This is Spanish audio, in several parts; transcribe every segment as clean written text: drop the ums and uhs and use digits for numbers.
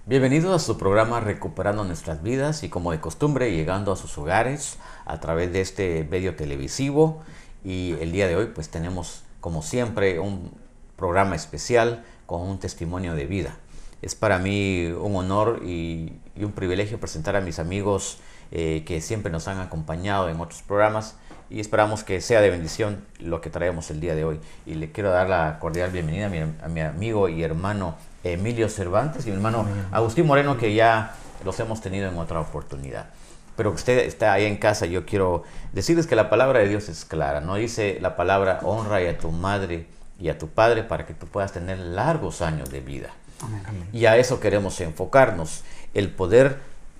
Bienvenidos a su programa Recuperando Nuestras Vidas y como de costumbre llegando a sus hogares a través de este medio televisivo y el día de hoy pues tenemos como siempre un programa especial con un testimonio de vida. Es para mí un honor y un privilegio presentar a mis amigos que siempre nos han acompañado en otros programas y esperamos que sea de bendición lo que traemos el día de hoy. Y le quiero dar la cordial bienvenida a mi amigo y hermano Emilio Cervantes y mi hermano Agustín Moreno, que ya los hemos tenido en otra oportunidad. Pero usted está ahí en casa, yo quiero decirles que la palabra de Dios es clara, ¿no? Dice la palabra: honra a tu madre y a tu padre para que tú puedas tener largos años de vida. Amén. Amén. Y a eso queremos enfocarnos, el poder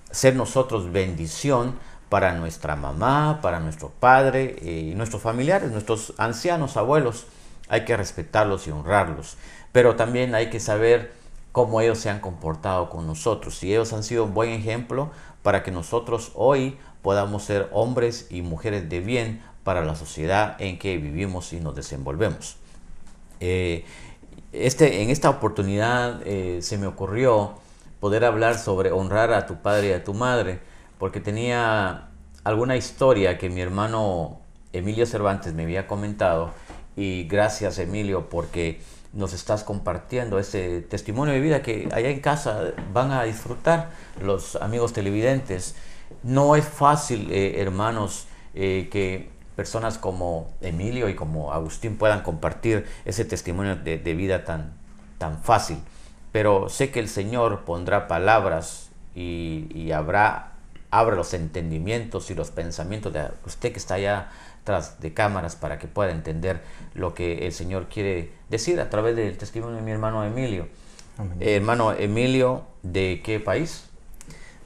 ser nosotros bendición para nuestra mamá, para nuestro padre y nuestros familiares, nuestros ancianos, abuelos. Hay que respetarlos y honrarlos, pero también hay que saber cómo ellos se han comportado con nosotros. Y ellos han sido un buen ejemplo para que nosotros hoy podamos ser hombres y mujeres de bien para la sociedad en que vivimos y nos desenvolvemos. En esta oportunidad se me ocurrió poder hablar sobre honrar a tu padre y a tu madre, porque tenía alguna historia que mi hermano Emilio Cervantes me había comentado. Y gracias, Emilio, porque nos estás compartiendo este testimonio de vida que allá en casa van a disfrutar los amigos televidentes. No es fácil, hermanos, que personas como Emilio y como Agustín puedan compartir ese testimonio de vida tan fácil. Pero sé que el Señor pondrá palabras y abre los entendimientos y los pensamientos de usted que está allá tras de cámaras para que pueda entender lo que el Señor quiere decir a través del testimonio de mi hermano Emilio. Amén. Hermano Emilio, ¿de qué país?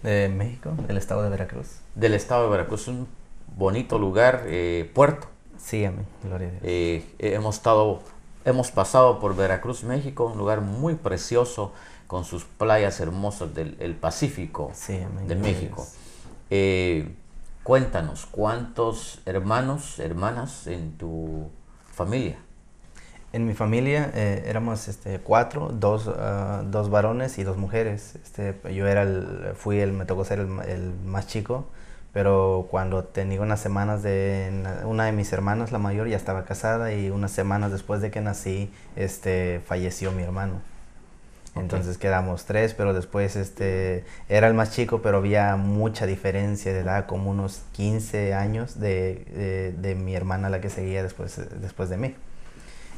De México, del estado de Veracruz. Del estado de Veracruz, un bonito lugar, puerto. Sí, amén. Gloria a Dios. Hemos pasado por Veracruz, México, un lugar muy precioso con sus playas hermosas del Pacífico, Sí, amén. de Gloria a México. Dios. Cuéntanos, ¿cuántos hermanos, hermanas en tu familia? En mi familia éramos cuatro, dos varones y dos mujeres. Yo me tocó ser el más chico, pero cuando tenía unas semanas una de mis hermanas, la mayor, ya estaba casada y unas semanas después de que nací, falleció mi hermano. Entonces quedamos tres, pero después era el más chico, pero había mucha diferencia de edad, como unos 15 años de mi hermana, la que seguía después de mí.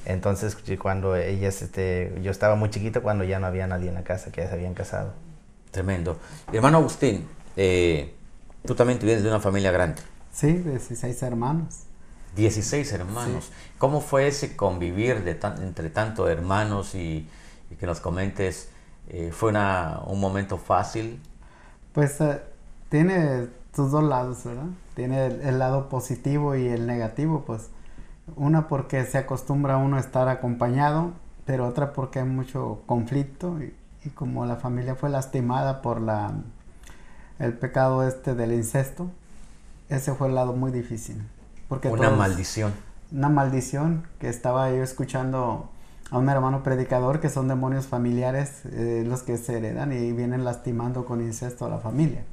Entonces cuando yo estaba muy chiquito cuando ya no había nadie en la casa, que ya se habían casado. Tremendo. Hermano Agustín, tú también te vienes de una familia grande. Sí, 16 hermanos. 16 hermanos. Sí. ¿Cómo fue ese convivir entre tantos hermanos y que nos comentes? ¿Fue un momento fácil? Pues tiene sus dos lados, ¿verdad? Tiene el lado positivo y el negativo, pues. Una porque se acostumbra uno a estar acompañado, pero otra porque hay mucho conflicto y como la familia fue lastimada por el pecado del incesto, ese fue el lado muy difícil. Porque Una maldición. Una maldición que estaba yo escuchando a un hermano predicador que son demonios familiares los que se heredan y vienen lastimando con incesto a la familia.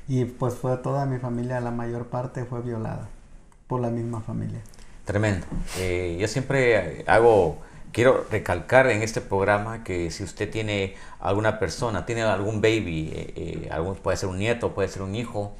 Y pues fue toda mi familia, la mayor parte fue violada por la misma familia. Tremendo. Yo siempre quiero recalcar en este programa que si usted tiene alguna persona, tiene algún baby, puede ser un nieto, puede ser un hijo,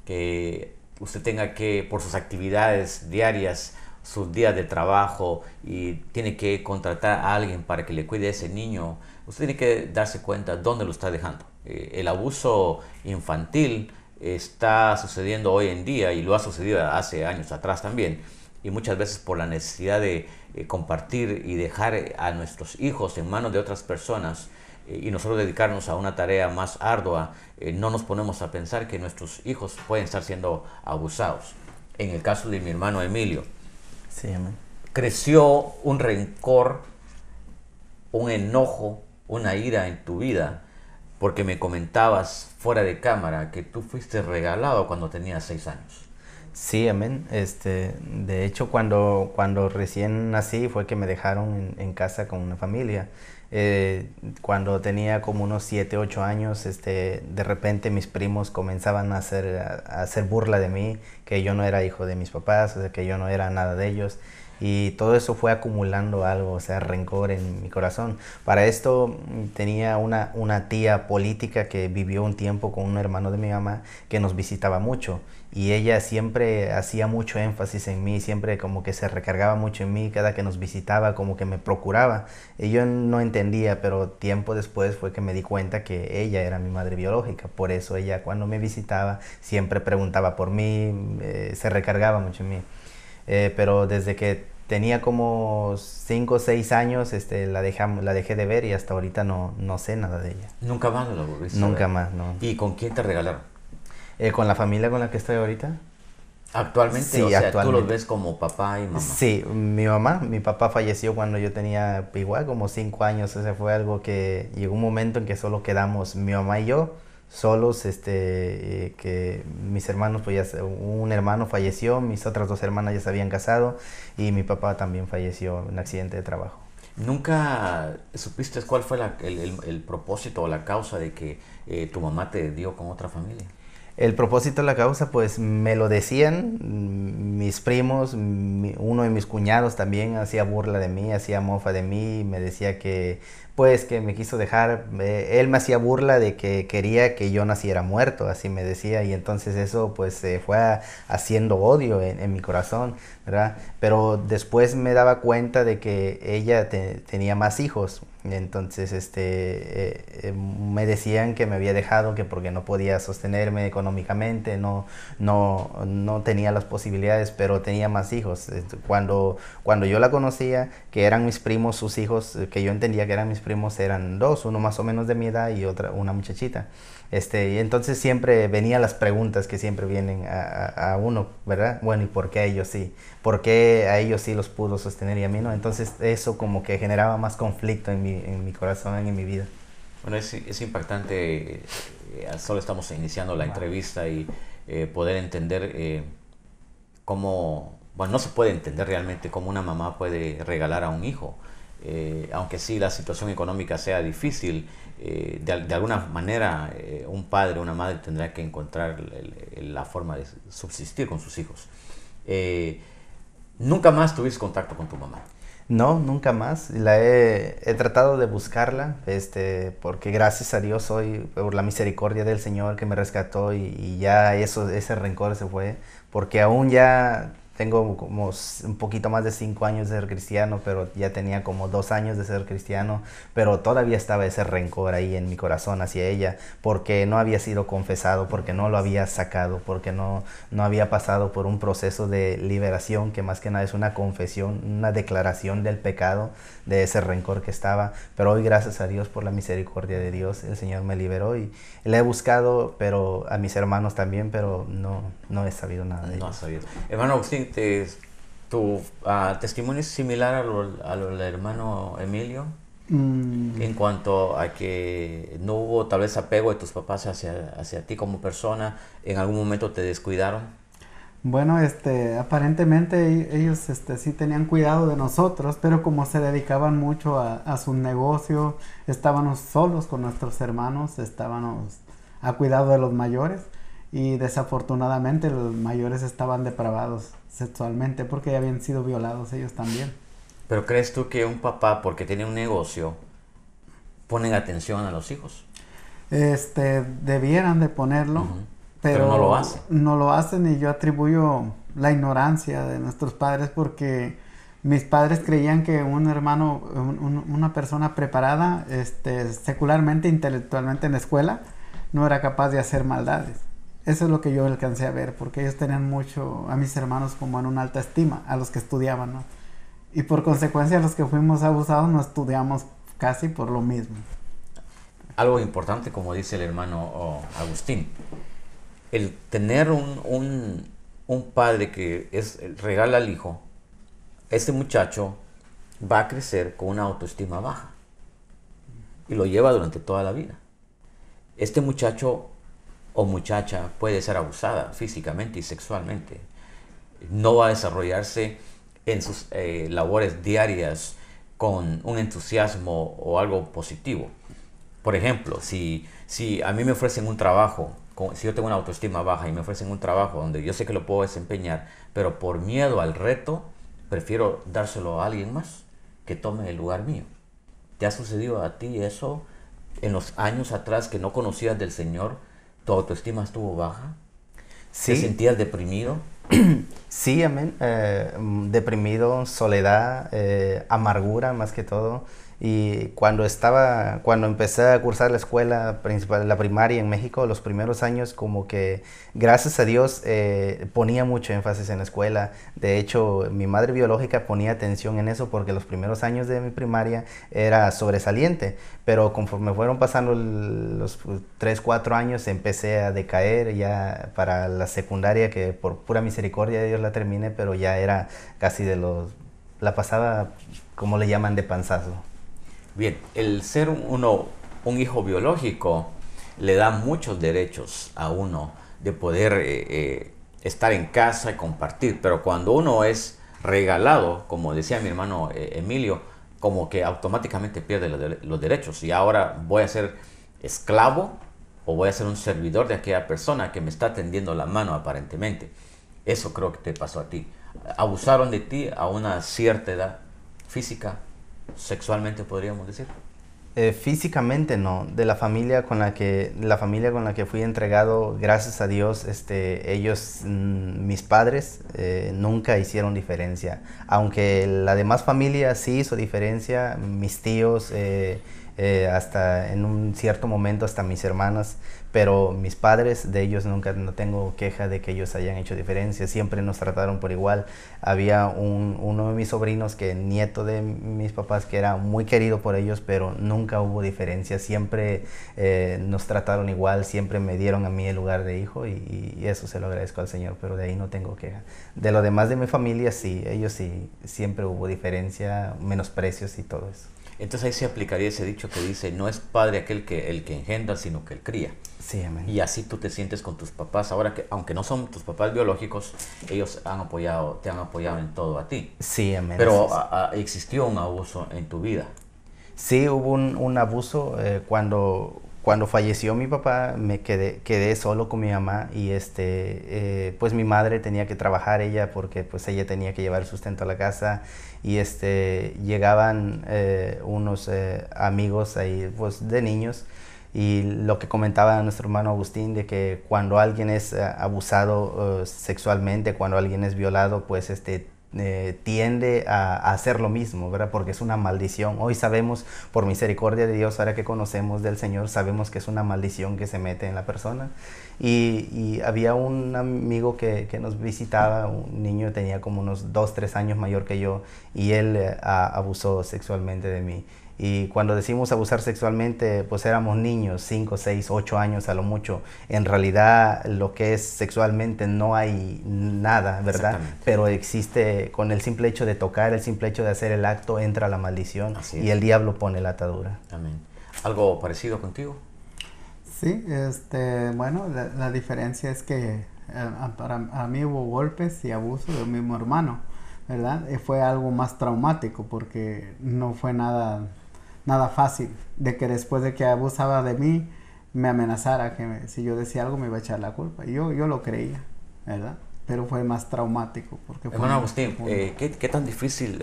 que usted tenga que, por sus actividades diarias, sus días de trabajo, y tiene que contratar a alguien para que le cuide a ese niño, usted tiene que darse cuenta dónde lo está dejando. El abuso infantil está sucediendo hoy en día y lo ha sucedido hace años atrás también. Y muchas veces por la necesidad de compartir y dejar a nuestros hijos en manos de otras personas y nosotros dedicarnos a una tarea más ardua, no nos ponemos a pensar que nuestros hijos pueden estar siendo abusados. En el caso de mi hermano Emilio, Sí, amén. creció un rencor, un enojo, una ira en tu vida, porque me comentabas fuera de cámara que tú fuiste regalado cuando tenías 6 años. Sí, amén. De hecho, cuando recién nací fue que me dejaron en casa con una familia. Cuando tenía como unos 7, 8 años, de repente mis primos comenzaban a hacer burla de mí, que yo no era hijo de mis papás, o sea, que yo no era nada de ellos. Y todo eso fue acumulando algo, o sea, rencor en mi corazón. Para esto tenía una tía política que vivió un tiempo con un hermano de mi mamá que nos visitaba mucho. Y ella siempre hacía mucho énfasis en mí, siempre como que se recargaba mucho en mí, cada que nos visitaba como que me procuraba. Y yo no entendía, pero tiempo después fue que me di cuenta que ella era mi madre biológica. Por eso ella cuando me visitaba siempre preguntaba por mí, se recargaba mucho en mí. Pero desde que tenía como 5 o 6 años, la dejé de ver y hasta ahorita no sé nada de ella. Nunca más lo volviste a Nunca ver. más, no. ¿Y con quién te regalaron? Con la familia con la que estoy ahorita. Actualmente, Sí, o sea, tú los actualmente. ves como papá y mamá. Sí, mi papá falleció cuando yo tenía igual como 5 años, o sea, fue algo que llegó un momento en que solo quedamos mi mamá y yo solos, que mis hermanos, pues ya, un hermano falleció, mis otras 2 hermanas ya se habían casado y mi papá también falleció en un accidente de trabajo. ¿Nunca supiste cuál fue el propósito o la causa de que tu mamá te dio con otra familia? El propósito de la causa, pues me lo decían mis primos, uno de mis cuñados también hacía burla de mí, hacía mofa de mí, me decía que, pues, que me quiso dejar, él me hacía burla de que quería que yo naciera muerto, así me decía, y entonces eso, pues, se fue haciendo odio en mi corazón, ¿verdad? Pero después me daba cuenta de que ella tenía más hijos. Entonces, me decían que me había dejado, que porque no podía sostenerme económicamente, no tenía las posibilidades, pero tenía más hijos. Cuando yo la conocía, que eran mis primos, sus hijos, que yo entendía que eran mis primos, eran 2, uno más o menos de mi edad y una muchachita. Y entonces siempre venían las preguntas que siempre vienen a uno, ¿verdad? Bueno, ¿y por qué a ellos sí? ¿Por qué a ellos sí los pudo sostener y a mí no? Entonces eso como que generaba más conflicto en mi corazón y en mi vida. Bueno, es impactante, solo estamos iniciando la entrevista y poder entender cómo, bueno, no se puede entender realmente cómo una mamá puede regalar a un hijo. Aunque sí la situación económica sea difícil, de alguna manera un padre o una madre tendrá que encontrar la forma de subsistir con sus hijos. ¿Nunca más tuviste contacto con tu mamá? No, nunca más. He tratado de buscarla, porque gracias a Dios hoy, por la misericordia del Señor que me rescató y ya ese rencor se fue, porque aún ya tengo como un poquito más de 5 años de ser cristiano, pero ya tenía como 2 años de ser cristiano, pero todavía estaba ese rencor ahí en mi corazón hacia ella, porque no había sido confesado, porque no lo había sacado, porque no había pasado por un proceso de liberación, que más que nada es una confesión, una declaración del pecado, de ese rencor que estaba. Pero hoy, gracias a Dios, por la misericordia de Dios, el Señor me liberó y le he buscado, pero a mis hermanos también, pero no he sabido nada de ellos. No has sabido. Hermano Agustín, tu testimonio es similar a lo del hermano Emilio, en cuanto a que no hubo tal vez apego de tus papás hacia ti como persona, en algún momento te descuidaron. Bueno, aparentemente ellos sí tenían cuidado de nosotros, pero como se dedicaban mucho a su negocio, estábamos solos con nuestros hermanos, estábamos a cuidado de los mayores y desafortunadamente los mayores estaban depravados sexualmente porque ya habían sido violados ellos también. Pero ¿crees tú que un papá, porque tiene un negocio, ponen atención a los hijos? Debieran de ponerlo. Ujú. Pero no lo hacen. no lo hacen y yo atribuyo la ignorancia de nuestros padres porque mis padres creían que un hermano, una persona preparada secularmente, intelectualmente en la escuela, no era capaz de hacer maldades. Eso es lo que yo alcancé a ver, porque ellos tenían mucho a mis hermanos como en una alta estima, a los que estudiaban, ¿no? Y por consecuencia los que fuimos abusados no estudiamos casi por lo mismo. Algo importante, como dice el hermano Agustín, el tener un padre que regala al hijo, este muchacho va a crecer con una autoestima baja y lo lleva durante toda la vida. Este muchacho o muchacha puede ser abusada físicamente y sexualmente. No va a desarrollarse en sus labores diarias con un entusiasmo o algo positivo. Por ejemplo, si a mí me ofrecen un trabajo, si yo tengo una autoestima baja y me ofrecen un trabajo donde yo sé que lo puedo desempeñar, pero por miedo al reto, prefiero dárselo a alguien más que tome el lugar mío. ¿Te ha sucedido a ti eso en los años atrás que no conocías del Señor? ¿Tu autoestima estuvo baja? Sí. ¿Te sentías deprimido? Sí, amén. Deprimido, soledad, amargura más que todo. Y cuando empecé a cursar la escuela principal, la primaria en México, los primeros años como que, gracias a Dios, ponía mucho énfasis en la escuela. De hecho, mi madre biológica ponía atención en eso porque los primeros años de mi primaria era sobresaliente. Pero conforme fueron pasando los 3, 4 años, empecé a decaer ya para la secundaria, que por pura misericordia de Dios la terminé, pero ya era casi la pasaba, como le llaman, de panzazo. Bien, el ser un hijo biológico le da muchos derechos a uno de poder estar en casa y compartir, pero cuando uno es regalado, como decía mi hermano Emilio, como que automáticamente pierde los derechos y ahora voy a ser esclavo o voy a ser un servidor de aquella persona que me está tendiendo la mano aparentemente. Eso creo que te pasó a ti. Abusaron de ti a una cierta edad física, sexualmente podríamos decir. Físicamente no, de la familia con la que fui entregado, gracias a Dios, ellos, mis padres, nunca hicieron diferencia. Aunque la demás familia sí hizo diferencia, mis tíos, hasta en un cierto momento hasta mis hermanas, pero mis padres, de ellos nunca, no tengo queja de que ellos hayan hecho diferencia, siempre nos trataron por igual. Había uno de mis sobrinos, que nieto de mis papás, que era muy querido por ellos, pero nunca hubo diferencia, siempre nos trataron igual, siempre me dieron a mí el lugar de hijo y eso se lo agradezco al Señor, pero de ahí no tengo queja. De lo demás de mi familia sí, ellos sí, siempre hubo diferencia, menosprecios y todo eso. Entonces ahí se aplicaría ese dicho que dice, no es padre el que engendra, sino que el cría. Sí, amén. Y así tú te sientes con tus papás. Ahora que, aunque no son tus papás biológicos, ellos te han apoyado en todo a ti. Sí, amén. Pero existió un abuso en tu vida. Sí, hubo un abuso. Cuando falleció mi papá, me quedé solo con mi mamá y pues mi madre tenía que trabajar ella porque pues ella tenía que llevar el sustento a la casa y llegaban unos amigos ahí pues de niños y lo que comentaba nuestro hermano Agustín de que cuando alguien es abusado sexualmente, cuando alguien es violado, pues tiende a hacer lo mismo, ¿verdad? Porque es una maldición. Hoy sabemos, por misericordia de Dios, ahora que conocemos del Señor, sabemos que es una maldición que se mete en la persona. Y había un amigo que nos visitaba, un niño, tenía como unos 2, 3 años mayor que yo, y él abusó sexualmente de mí. Y cuando decimos abusar sexualmente, pues éramos niños, 5, 6, 8 años a lo mucho. En realidad, lo que es sexualmente no hay nada, ¿verdad? Pero existe, con el simple hecho de tocar, el simple hecho de hacer el acto, entra la maldición y el diablo pone la atadura. Amén. ¿Algo parecido contigo? Sí, bueno, la diferencia es que para mí hubo golpes y abuso de mi mismo hermano, ¿verdad? Fue algo más traumático porque no fue nada fácil, de que después de que abusaba de mí, me amenazara que si yo decía algo me iba a echar la culpa. Y yo lo creía, ¿verdad? Pero fue más traumático. Porque hermano Agustín, ¿qué tan difícil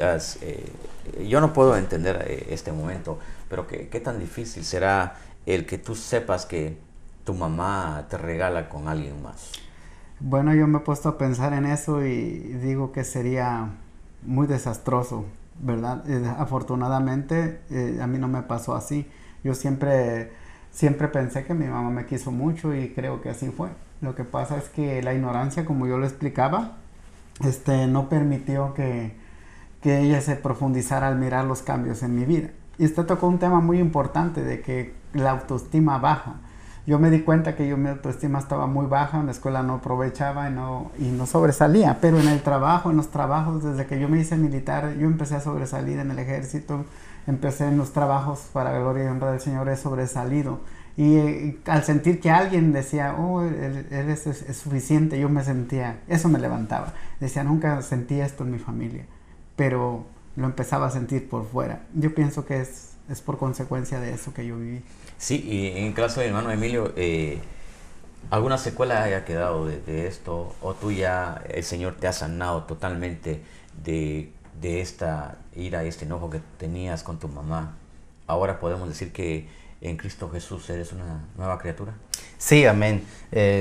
yo no puedo entender este momento, pero ¿qué tan difícil será el que tú sepas que tu mamá te regala con alguien más? Bueno, yo me he puesto a pensar en eso y digo que sería muy desastroso, ¿verdad? Afortunadamente a mí no me pasó así. Yo siempre pensé que mi mamá me quiso mucho y creo que así fue. Lo que pasa es que la ignorancia, como yo lo explicaba, no permitió que ella se profundizara al mirar los cambios en mi vida. Y usted tocó un tema muy importante de que la autoestima baja. Yo me di cuenta que mi autoestima estaba muy baja, en la escuela no aprovechaba y no sobresalía, pero en los trabajos, desde que yo me hice militar, yo empecé a sobresalir en el ejército, empecé en los trabajos para gloria y honra del Señor, he sobresalido. Y al sentir que alguien decía, oh, él es suficiente, yo me sentía, eso me levantaba. Decía, nunca sentí esto en mi familia, pero lo empezaba a sentir por fuera. Yo pienso que es por consecuencia de eso que yo viví. Sí, y en el caso de mi hermano Emilio, ¿alguna secuela haya quedado de esto? ¿O tú ya, el Señor te ha sanado totalmente de esta ira, este enojo que tenías con tu mamá? Ahora podemos decir que en Cristo Jesús eres una nueva criatura. Sí, amén.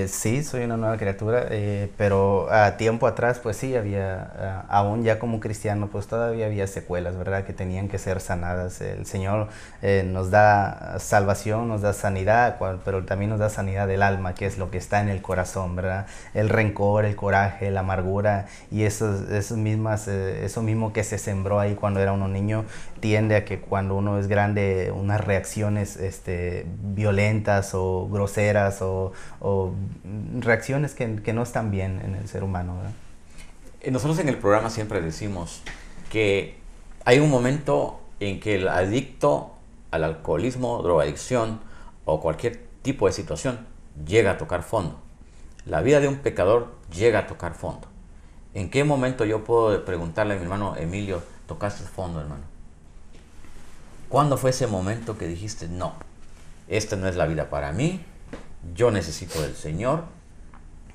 Sí, soy una nueva criatura, pero a tiempo atrás, pues sí, había, aún ya como cristiano, pues todavía había secuelas, ¿verdad? Que tenían que ser sanadas. El Señor nos da salvación, nos da sanidad, pero también nos da sanidad del alma, que es lo que está en el corazón, ¿verdad? El rencor, el coraje, la amargura y eso mismo que se sembró ahí cuando era uno niño, tiende a que cuando uno es grande, unas reacciones violentas o groseras o reacciones que no están bien en el ser humano, ¿verdad? Nosotros en el programa siempre decimos que hay un momento en que el adicto al alcoholismo, drogadicción o cualquier tipo de situación llega a tocar fondo. La vida de un pecador llega a tocar fondo. ¿En qué momento yo puedo preguntarle a mi hermano Emilio, tocaste fondo, hermano? ¿Cuándo fue ese momento que dijiste, no, esta no es la vida para mí, yo necesito del Señor,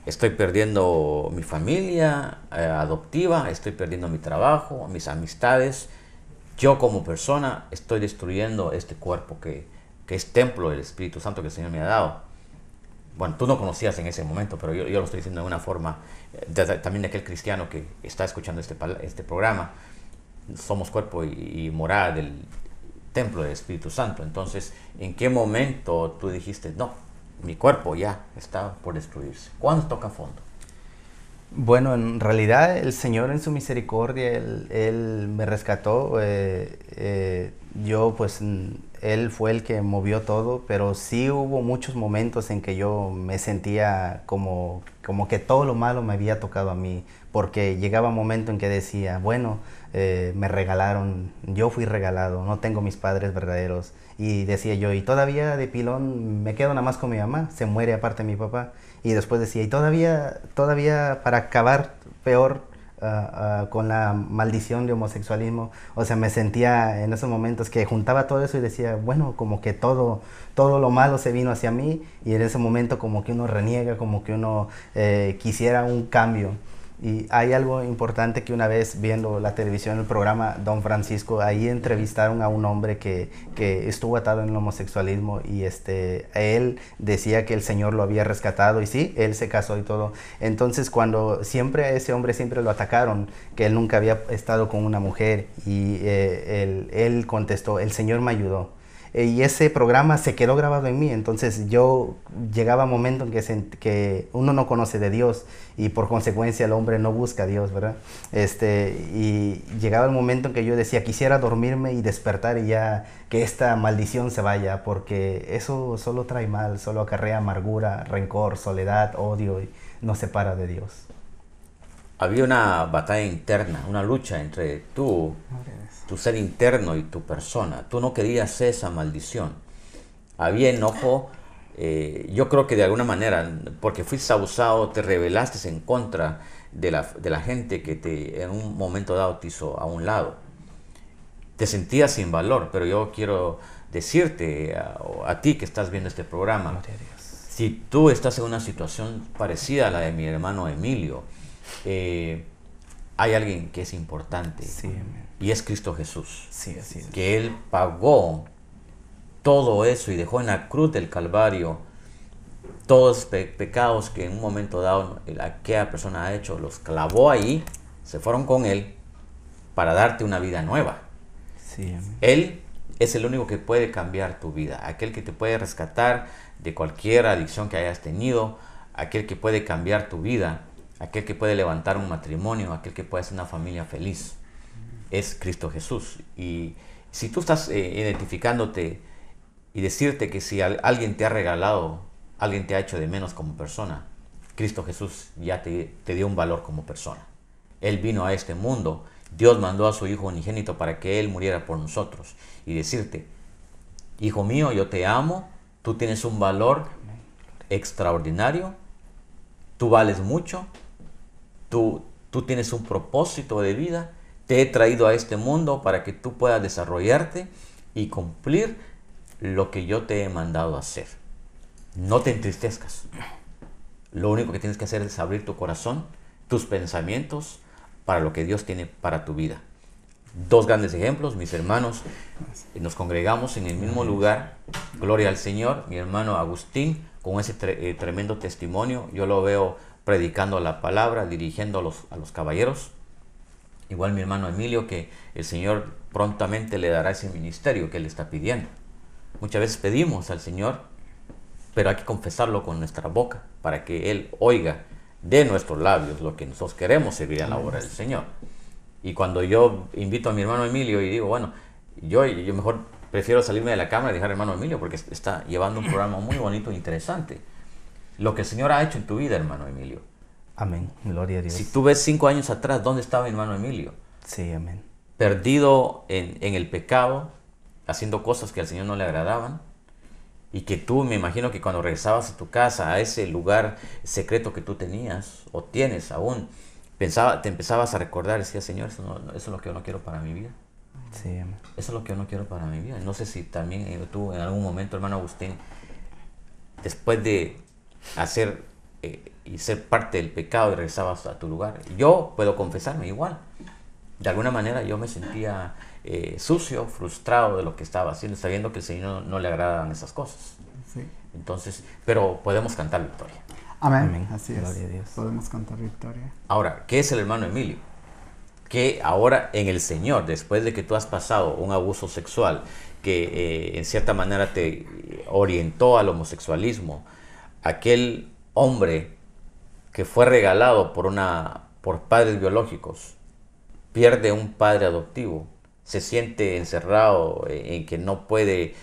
estoy perdiendo mi familia adoptiva, estoy perdiendo mi trabajo, mis amistades, yo como persona estoy destruyendo este cuerpo que es templo del Espíritu Santo que el Señor me ha dado? Bueno, tú no conocías en ese momento, pero yo lo estoy diciendo de una forma, también de aquel cristiano que está escuchando este programa. Somos cuerpo y morada del templo del Espíritu Santo. Entonces, ¿en qué momento tú dijiste, no, mi cuerpo ya está por destruirse? ¿Cuándo toca fondo? Bueno, en realidad el Señor en su misericordia, Él me rescató. Yo pues, Él fue el que movió todo, pero sí hubo muchos momentos en que yo me sentía como que todo lo malo me había tocado a mí, porque llegaba un momento en que decía, bueno, me regalaron, yo fui regalado, no tengo mis padres verdaderos. Y decía yo, y todavía de pilón me quedo nada más con mi mamá, se muere aparte mi papá. Y después decía, y todavía para acabar peor con la maldición de homosexualismo, o sea, me sentía en esos momentos que juntaba todo eso y decía, bueno, como que todo lo malo se vino hacia mí, y en ese momento como que uno reniega, como que uno quisiera un cambio. Y hay algo importante que una vez viendo la televisión, el programa Don Francisco, ahí entrevistaron a un hombre que estuvo atado en el homosexualismo, y él decía que el Señor lo había rescatado, y sí, él se casó y todo. Entonces cuando siempre a ese hombre siempre lo atacaron, que él nunca había estado con una mujer, y él contestó, el Señor me ayudó. Y ese programa se quedó grabado en mí. Entonces yo llegaba a un momento en que uno no conoce de Dios, y por consecuencia el hombre no busca a Dios, ¿verdad? Y llegaba el momento en que yo decía, quisiera dormirme y despertar y ya que esta maldición se vaya, porque eso solo trae mal, solo acarrea amargura, rencor, soledad, odio, y nos separa de Dios. Había una batalla interna, una lucha entre tu ser interno y tu persona. Tú no querías esa maldición. Había enojo. Yo creo que de alguna manera, porque fuiste abusado, te rebelaste en contra de la gente que en un momento dado te hizo a un lado. Te sentías sin valor, pero yo quiero decirte a ti que estás viendo este programa, si tú estás en una situación parecida a la de mi hermano Emilio, hay alguien que es importante, Sí, y es Cristo Jesús, sí, así es. que Él pagó todo eso y dejó en la cruz del Calvario todos los pecados que en un momento dado aquella persona ha hecho, los clavó ahí, se fueron con Él para darte una vida nueva. Sí, Él es el único que puede cambiar tu vida, aquel que te puede rescatar de cualquier adicción que hayas tenido, aquel que puede cambiar tu vida, aquel que puede levantar un matrimonio, aquel que puede hacer una familia feliz. Es Cristo Jesús. Y si tú estás identificándote y decirte que si alguien te ha regalado, alguien te ha hecho de menos como persona, Cristo Jesús ya te dio un valor como persona. Él vino a este mundo, Dios mandó a su Hijo unigénito para que Él muriera por nosotros, y decirte, hijo mío, yo te amo, tú tienes un valor extraordinario, tú vales mucho, tú tienes un propósito de vida, Te he traído a este mundo para que tú puedas desarrollarte y cumplir lo que yo te he mandado hacer. No te entristezcas. Lo único que tienes que hacer es abrir tu corazón, tus pensamientos, para lo que Dios tiene para tu vida. Dos grandes ejemplos, mis hermanos, nos congregamos en el mismo lugar, gloria al Señor. Mi hermano Agustín, con ese tremendo testimonio, yo lo veo predicando la palabra, dirigiendo a los caballeros. Igual mi hermano Emilio, que el Señor prontamente le dará ese ministerio que Él está pidiendo. Muchas veces pedimos al Señor, pero hay que confesarlo con nuestra boca, para que Él oiga de nuestros labios lo que nosotros queremos servir en la obra del Señor. Y cuando yo invito a mi hermano Emilio y digo, bueno, yo mejor prefiero salirme de la cámara y dejar al hermano Emilio, porque está llevando un programa muy bonito e interesante. Lo que el Señor ha hecho en tu vida, hermano Emilio. Amén. Gloria a Dios. Si tú ves 5 años atrás, ¿dónde estaba mi hermano Emilio? Sí, amén. Perdido en el pecado, haciendo cosas que al Señor no le agradaban. Y que tú, me imagino que cuando regresabas a tu casa, a ese lugar secreto que tú tenías, o tienes aún, te empezabas a recordar, decías, Señor, eso es lo que yo no quiero para mi vida. Sí, amén. Eso es lo que yo no quiero para mi vida. No sé si también tú en algún momento, hermano Agustín, después de hacer y ser parte del pecado y regresabas a tu lugar. Yo puedo confesarme igual. De alguna manera yo me sentía sucio, frustrado de lo que estaba haciendo, sabiendo que al Señor no le agradaban esas cosas. Sí. Entonces, pero podemos cantar victoria. Amén. Amén. Así es. Gloria a Dios. Podemos cantar victoria. Ahora, ¿qué es el hermano Emilio? Que ahora en el Señor, después de que tú has pasado un abuso sexual que en cierta manera te orientó al homosexualismo, aquel hombre que fue regalado por padres biológicos, pierde un padre adoptivo, se siente encerrado en que no puede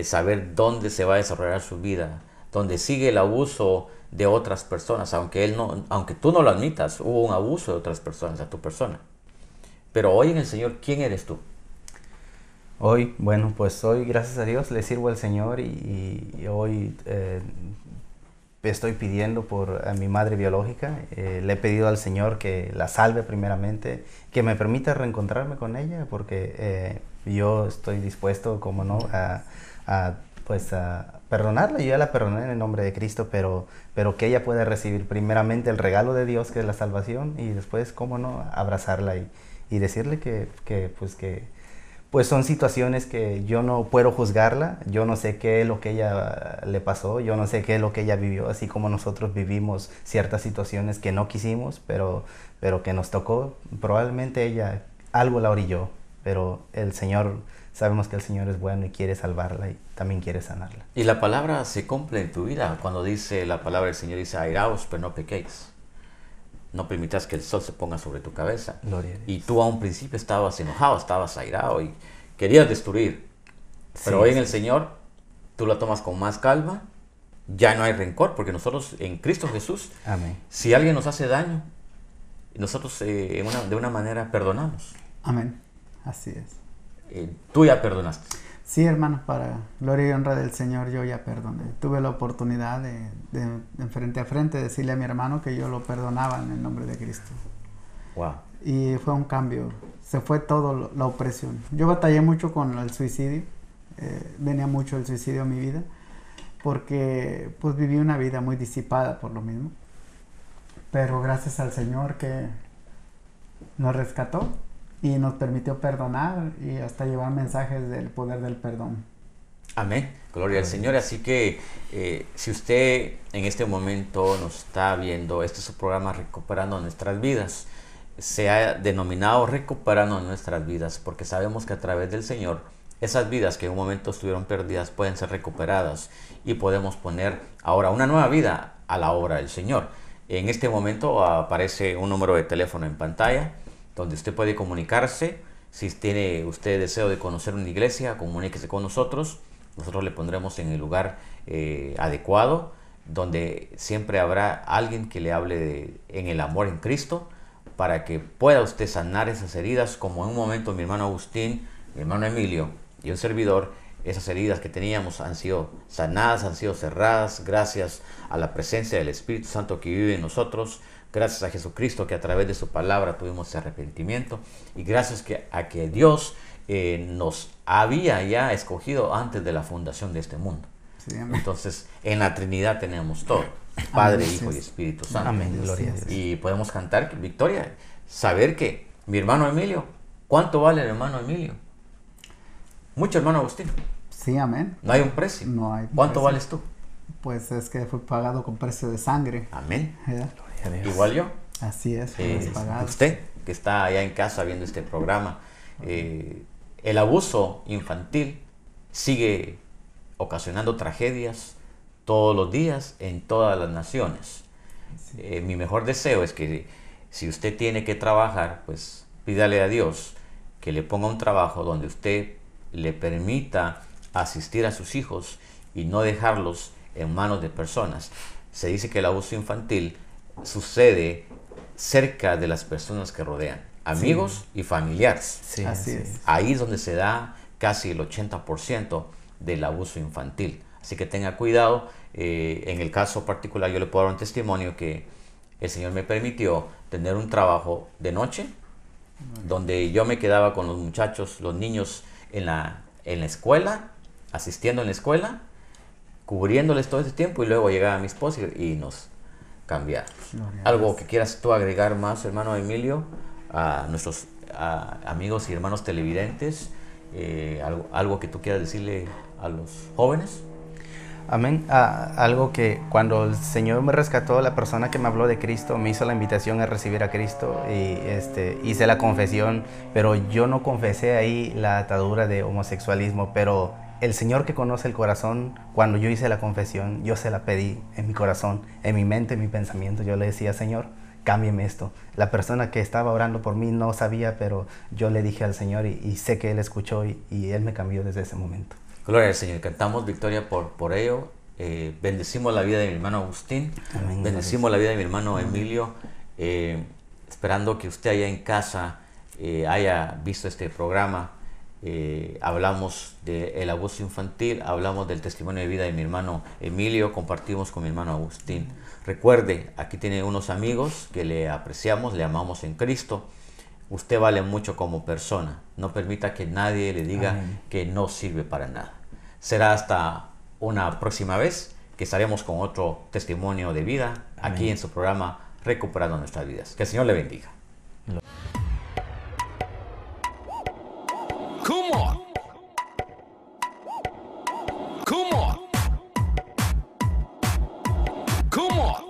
saber dónde se va a desarrollar su vida, donde sigue el abuso de otras personas, aunque tú no lo admitas, hubo un abuso de otras personas a tu persona. Pero hoy en el Señor, ¿quién eres tú? Hoy, bueno, pues hoy, gracias a Dios, le sirvo al Señor y hoy estoy pidiendo por a mi madre biológica. Le he pedido al Señor que la salve primeramente, que me permita reencontrarme con ella, porque yo estoy dispuesto, como no, a perdonarla. Yo ya la perdoné en el nombre de Cristo, pero que ella pueda recibir primeramente el regalo de Dios, que es la salvación, y después, como no, abrazarla y decirle pues son situaciones que yo no puedo juzgarla. Yo no sé qué es lo que ella le pasó, yo no sé qué es lo que ella vivió, así como nosotros vivimos ciertas situaciones que no quisimos, pero que nos tocó. Probablemente ella algo la orilló, pero el Señor, sabemos que el Señor es bueno y quiere salvarla y también quiere sanarla. Y la palabra se cumple en tu vida cuando dice la palabra del Señor, dice, airaos, pero no pequéis. No permitas que el sol se ponga sobre tu cabeza. Gloria a Dios. Y tú a un principio estabas enojado, estabas airado y querías destruir. Pero hoy en el Señor, tú lo tomas con más calma. Ya no hay rencor, porque nosotros en Cristo Jesús, Amén. si alguien nos hace daño, nosotros de una manera perdonamos. Amén. Así es. Tú ya perdonaste. Sí, hermano, para gloria y honra del Señor, yo ya perdoné. Tuve la oportunidad de frente a frente decirle a mi hermano que yo lo perdonaba en el nombre de Cristo. Wow. Y fue un cambio. Se fue todo la opresión. Yo batallé mucho con el suicidio. Venía mucho el suicidio a mi vida. Porque pues viví una vida muy disipada por lo mismo. Pero gracias al Señor que nos rescató y nos permitió perdonar y hasta llevar mensajes del poder del perdón. Amén. Gloria al Señor. Así que si usted en este momento nos está viendo, este es su programa Recuperando Nuestras Vidas. Se ha denominado Recuperando Nuestras Vidas porque sabemos que a través del Señor esas vidas que en un momento estuvieron perdidas pueden ser recuperadas y podemos poner ahora una nueva vida a la obra del Señor. En este momento aparece un número de teléfono en pantalla donde usted puede comunicarse. Si tiene usted deseo de conocer una iglesia, comuníquese con nosotros. Nosotros le pondremos en el lugar adecuado, donde siempre habrá alguien que le hable en el amor en Cristo, para que pueda usted sanar esas heridas, como en un momento mi hermano Agustín, mi hermano Emilio y un servidor. Esas heridas que teníamos han sido sanadas, han sido cerradas gracias a la presencia del Espíritu Santo que vive en nosotros, Gracias a Jesucristo que a través de su palabra tuvimos ese arrepentimiento. Y gracias a que Dios nos había ya escogido antes de la fundación de este mundo. Sí, amén. Entonces, en la Trinidad tenemos todo. Padre, Amén. Hijo y Espíritu Santo. Amén, gloria a Dios. Y podemos cantar, Victoria, saber que mi hermano Emilio, ¿cuánto vale el hermano Emilio? Mucho, hermano Agustín. Sí, amén. No hay un precio. No hay ¿Cuánto precio. vales tú? Pues es que fue pagado con precio de sangre. Amén. ¿verdad? Gloria a Dios. Igual yo. Así es, fue pagado. Usted que está allá en casa viendo este programa, el abuso infantil sigue ocasionando tragedias todos los días en todas las naciones. Mi mejor deseo es que si usted tiene que trabajar, pues pídale a Dios que le ponga un trabajo donde usted le permita asistir a sus hijos y no dejarlos en manos de personas. Se dice que el abuso infantil sucede cerca de las personas que rodean, amigos y familiares. Sí, Así es. Ahí es donde se da casi el 80% del abuso infantil. Así que tenga cuidado. En el caso particular yo le puedo dar un testimonio que el Señor me permitió tener un trabajo de noche donde yo me quedaba con los muchachos, los niños en la escuela, asistiendo en la escuela, cubriéndoles todo ese tiempo, y luego llegaba mi esposa y nos cambiamos. Gloria a ¿Algo Dios. que quieras tú agregar más, hermano Emilio, a nuestros amigos y hermanos televidentes? Algo que tú quieras decirle a los jóvenes. Amén. Algo que cuando el Señor me rescató, la persona que me habló de Cristo me hizo la invitación a recibir a Cristo y hice la confesión, pero yo no confesé ahí la atadura de homosexualismo, pero el Señor que conoce el corazón, cuando yo hice la confesión, yo se la pedí en mi corazón, en mi mente, en mi pensamiento. Yo le decía, Señor, cámbiame esto. La persona que estaba orando por mí no sabía, pero yo le dije al Señor y sé que Él escuchó y Él me cambió desde ese momento. Gloria al Señor. Cantamos victoria por ello. Bendecimos la vida de mi hermano Agustín. Amén. Bendecimos la vida de mi hermano Emilio. Esperando que usted allá en casa haya visto este programa. Hablamos del abuso infantil, hablamos del testimonio de vida de mi hermano Emilio, compartimos con mi hermano Agustín. Recuerde, aquí tiene unos amigos que le apreciamos, le amamos en Cristo. Usted vale mucho como persona. No permita que nadie le diga Amén. que no sirve para nada. Será hasta una próxima vez que estaremos con otro testimonio de vida aquí Amén. en su programa Recuperando Nuestras Vidas. Que el Señor le bendiga. Come on. Come on. Come on.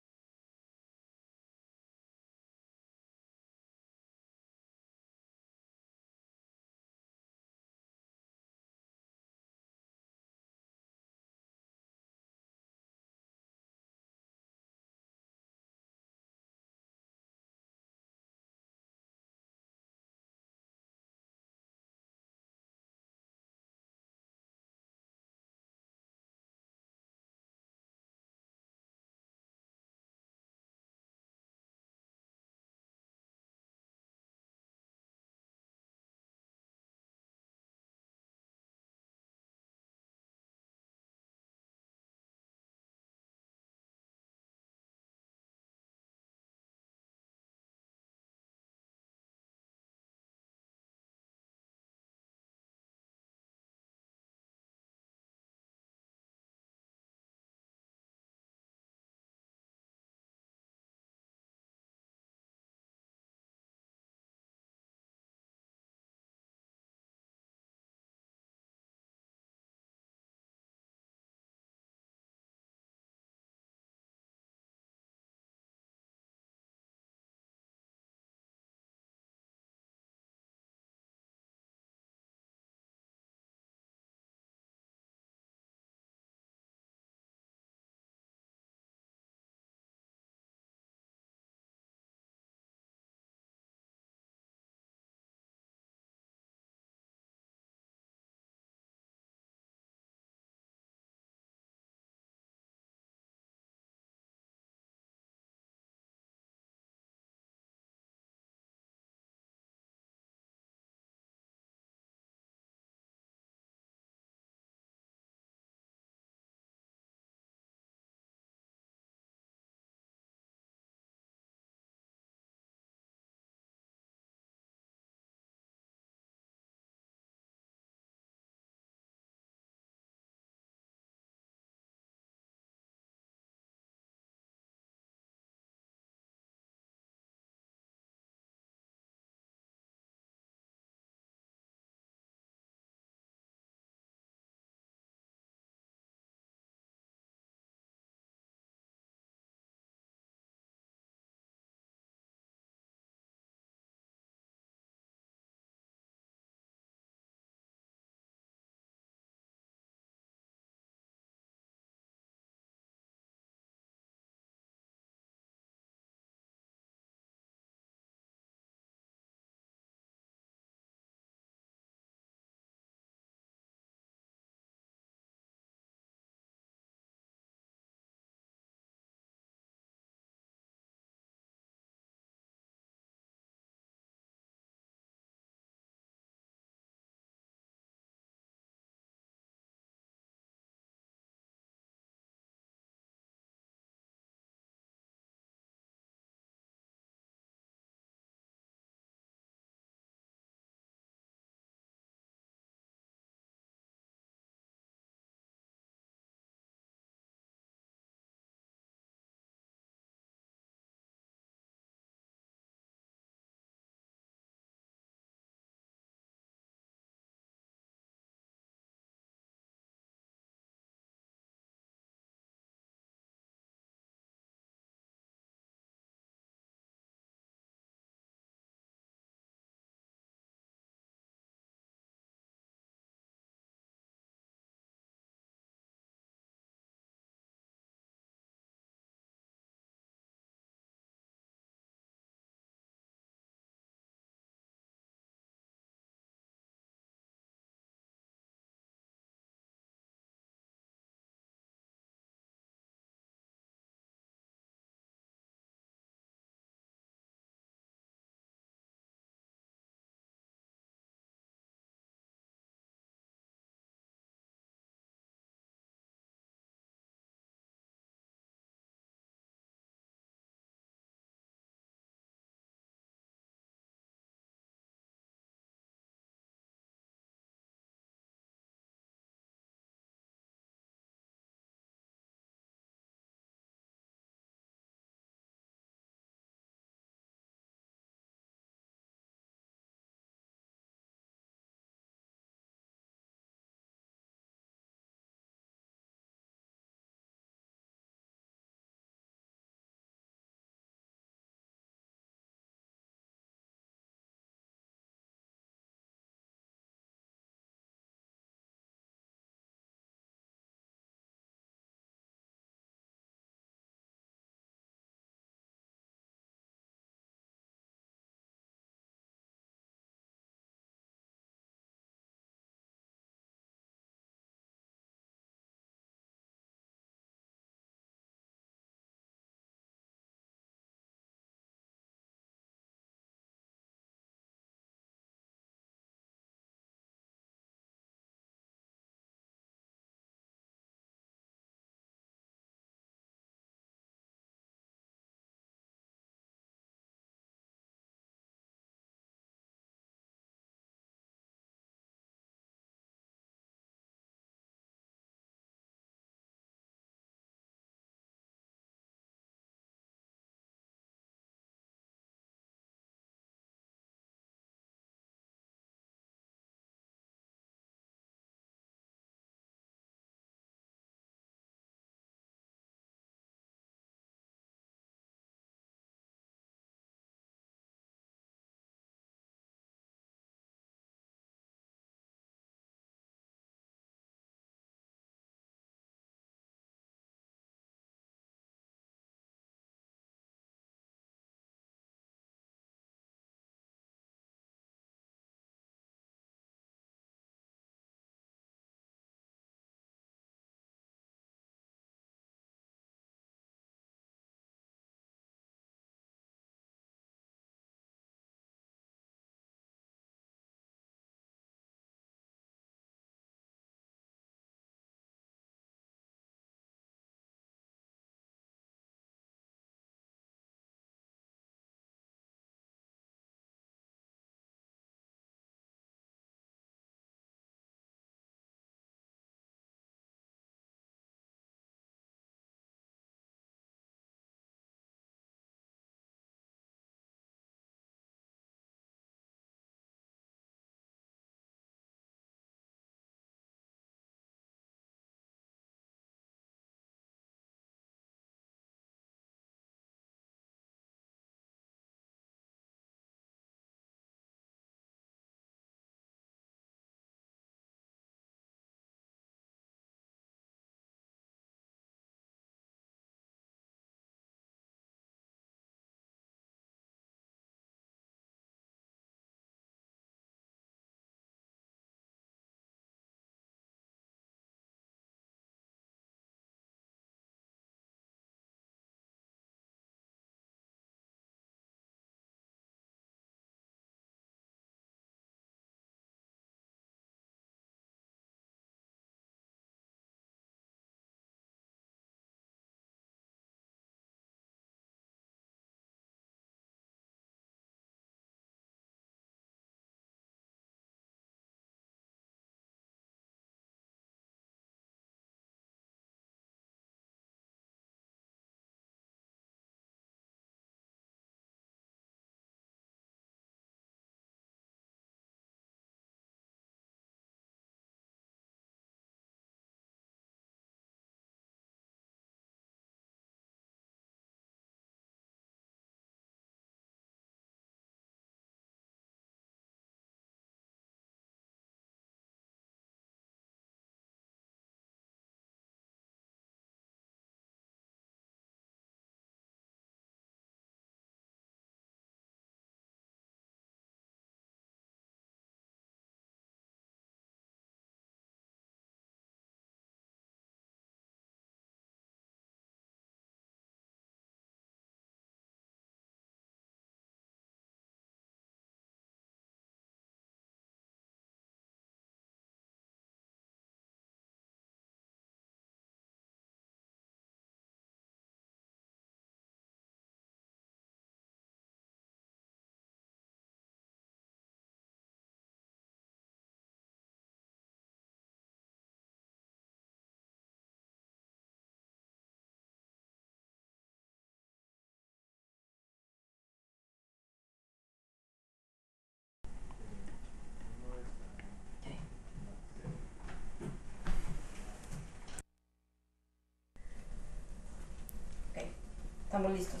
Estamos listos.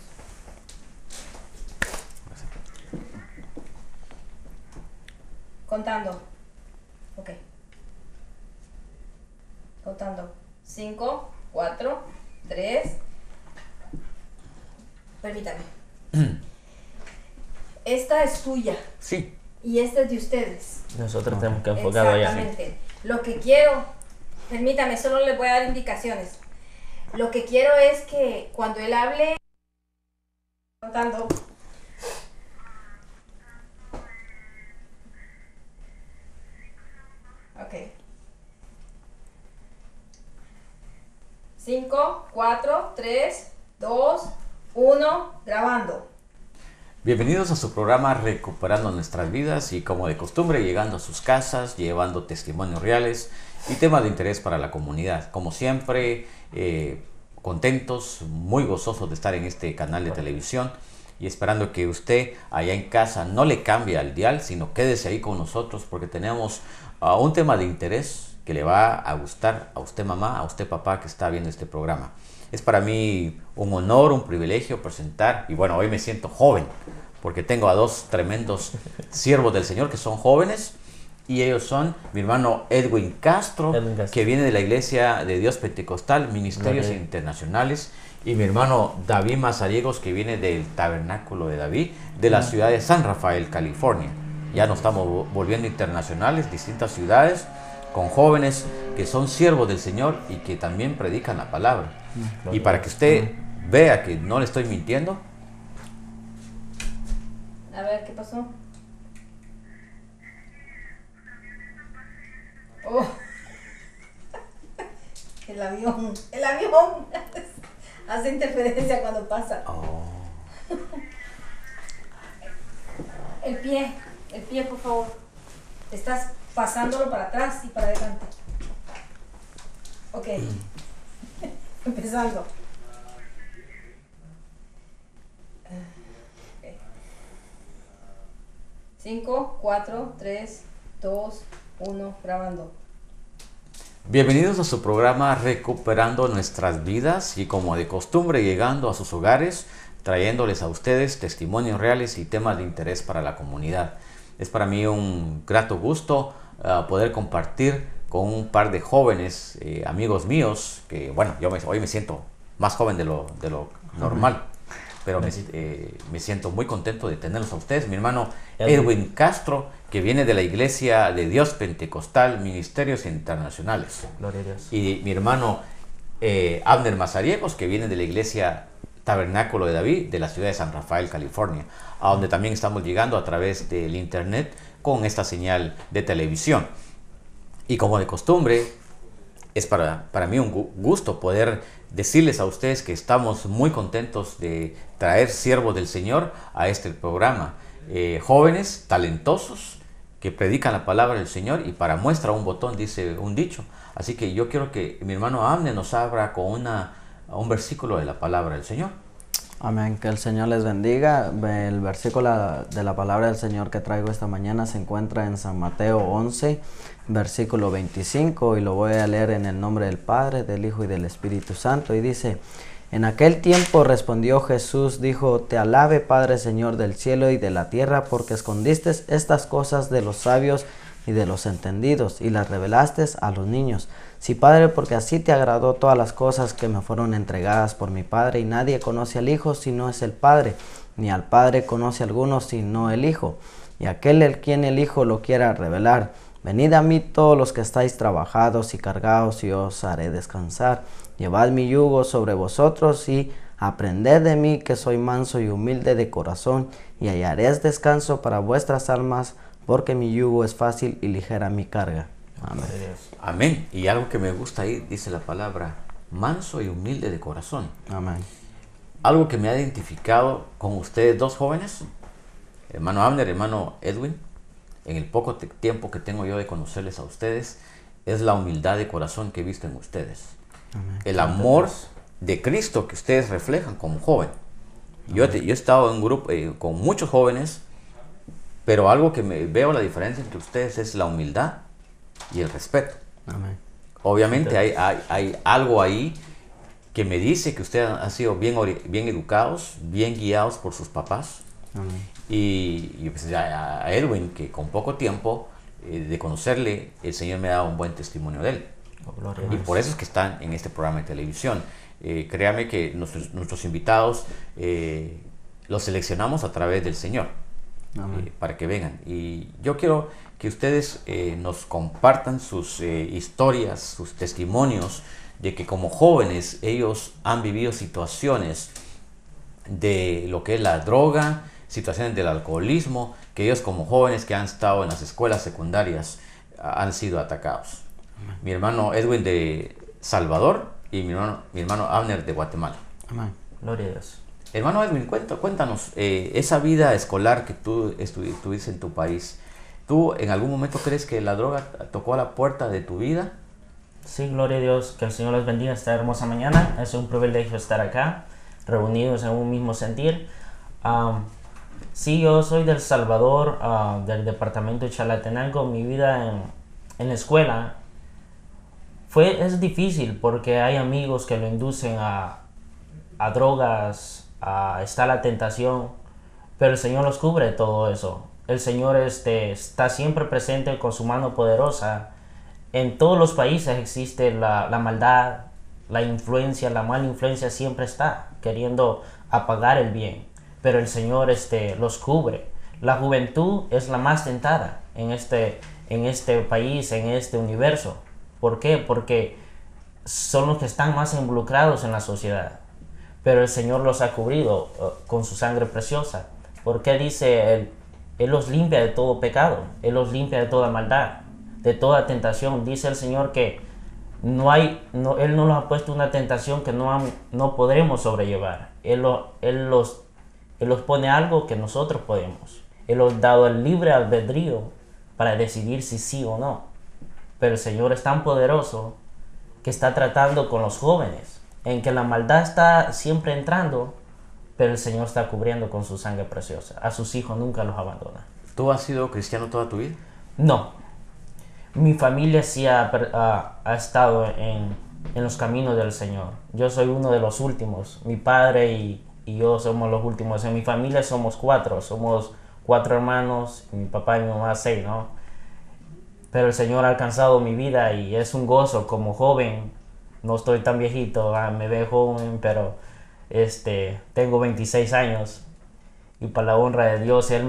Contando. Ok. Contando. 5, 4, 3. Permítame. Esta es tuya. Sí. Y esta es de ustedes. Nosotros tenemos que enfocar allá. Exactamente. Lo que quiero, permítame, solo les voy a dar indicaciones. Lo que quiero es que cuando él hable, contando. Ok. 5, 4, 3, 2, 1, grabando. Bienvenidos a su programa Recuperando Nuestras Vidas y como de costumbre llegando a sus casas, llevando testimonios reales y temas de interés para la comunidad. Como siempre, contentos, muy gozosos de estar en este canal de televisión y esperando que usted allá en casa no le cambie al dial, sino quédese ahí con nosotros porque tenemos un tema de interés que le va a gustar a usted mamá, a usted papá que está viendo este programa. Es para mí un honor, un privilegio presentar, y bueno, hoy me siento joven, porque tengo a dos tremendos siervos del Señor que son jóvenes, y ellos son mi hermano Edwin Castro, que viene de la Iglesia de Dios Pentecostal, Ministerios Internacionales, y mi hermano David Mazariegos, que viene del Tabernáculo de David, de la ciudad de San Rafael, California. Ya nos estamos volviendo internacionales, distintas ciudades, con jóvenes que son siervos del Señor y que también predican la palabra. Y para que usted vea que no le estoy mintiendo. A ver, ¿qué pasó? Oh. El avión hace interferencia cuando pasa. Oh. El pie, por favor. Estás pasándolo para atrás y para adelante. Ok. Empezando. Okay. 5, 4, 3, 2, 1, grabando. Bienvenidos a su programa Recuperando Nuestras Vidas y como de costumbre llegando a sus hogares, trayéndoles a ustedes testimonios reales y temas de interés para la comunidad. Es para mí un grato gusto poder compartir con un par de jóvenes amigos míos, que bueno, hoy me siento más joven de lo normal, pero me siento muy contento de tenerlos a ustedes. Mi hermano Edwin Castro, que viene de la Iglesia de Dios Pentecostal, Ministerios Internacionales. Gloria a Dios. Y mi hermano Abner Mazariegos, que viene de la Iglesia Tabernáculo de David, de la ciudad de San Rafael, California, a donde también estamos llegando a través del internet con esta señal de televisión. Y como de costumbre, es para mí un gusto poder decirles a ustedes que estamos muy contentos de traer siervos del Señor a este programa. Jóvenes, talentosos, que predican la palabra del Señor y para muestra un botón dice un dicho. Así que yo quiero que mi hermano Amne nos abra con un versículo de la palabra del Señor. Amén, que el Señor les bendiga. El versículo de la palabra del Señor que traigo esta mañana se encuentra en San Mateo 11, versículo 25, y lo voy a leer en el nombre del Padre, del Hijo y del Espíritu Santo, y dice: en aquel tiempo respondió Jesús, dijo: te alabe, Padre, Señor del cielo y de la tierra, porque escondiste estas cosas de los sabios y de los entendidos, y las revelaste a los niños. Sí, Padre, porque así te agradó todas las cosas que me fueron entregadas por mi Padre, y nadie conoce al Hijo si no es el Padre, ni al Padre conoce a alguno si no el Hijo, y aquel el quien el Hijo lo quiera revelar. Venid a mí todos los que estáis trabajados y cargados, y os haré descansar. Llevad mi yugo sobre vosotros y aprended de mí, que soy manso y humilde de corazón, y hallaréis descanso para vuestras almas, porque mi yugo es fácil y ligera mi carga. Amén. Amén. Y algo que me gusta ahí, dice la palabra, manso y humilde de corazón. Amén. Algo que me ha identificado con ustedes dos jóvenes, hermano Abner, hermano Edwin, en el poco tiempo que tengo yo de conocerles a ustedes, es la humildad de corazón que he visto en ustedes. Amén. El amor de Cristo que ustedes reflejan como joven. Yo he estado en un grupo con muchos jóvenes, pero algo que veo la diferencia entre ustedes es la humildad y el respeto. Amén. Obviamente hay algo ahí que me dice que usted ha sido bien educados, bien guiados por sus papás. Y pues a Edwin, que con poco tiempo de conocerle, el Señor me ha dado un buen testimonio de él. Y por eso es que están en este programa de televisión. Créame que nuestros invitados los seleccionamos a través del Señor para que vengan. Y yo quiero que ustedes nos compartan sus historias, sus testimonios de que como jóvenes ellos han vivido situaciones de lo que es la droga, situaciones del alcoholismo, que ellos como jóvenes que han estado en las escuelas secundarias han sido atacados. Mi hermano Edwin de Salvador y mi hermano Abner de Guatemala. Amén. Gloria a Dios. Hermano Edwin, cuéntanos esa vida escolar que tú tuviste en tu país. ¿Tú en algún momento crees que la droga tocó a la puerta de tu vida? Sí, gloria a Dios, que el Señor los bendiga esta hermosa mañana. Es un privilegio estar acá, reunidos en un mismo sentir. Sí, yo soy del Salvador, del departamento de Chalatenango. Mi vida en la escuela es difícil porque hay amigos que lo inducen a drogas, está la tentación, pero el Señor los cubre de todo eso. El Señor está siempre presente con su mano poderosa. En todos los países existe la maldad, la influencia, la mala influencia siempre está queriendo apagar el bien, pero el Señor los cubre. La juventud es la más tentada en este país, en este universo. ¿Por qué? Porque son los que están más involucrados en la sociedad, pero el Señor los ha cubrido con su sangre preciosa, porque dice Él los limpia de todo pecado, Él los limpia de toda maldad, de toda tentación. Dice el Señor que Él no nos ha puesto una tentación que no podremos sobrellevar. Él los pone algo que nosotros podemos. Él nos ha dado el libre albedrío para decidir si sí o no. Pero el Señor es tan poderoso que está tratando con los jóvenes, en que la maldad está siempre entrando, pero el Señor está cubriendo con su sangre preciosa. A sus hijos nunca los abandona. ¿Tú has sido cristiano toda tu vida? No. Mi familia sí ha estado en los caminos del Señor. Yo soy uno de los últimos. Mi padre y yo somos los últimos. En mi familia somos 4. Somos 4 hermanos, y mi papá y mi mamá 6, ¿no? Pero el Señor ha alcanzado mi vida y es un gozo como joven. No estoy tan viejito, me veo joven, pero tengo 26 años. Y para la honra de Dios, Él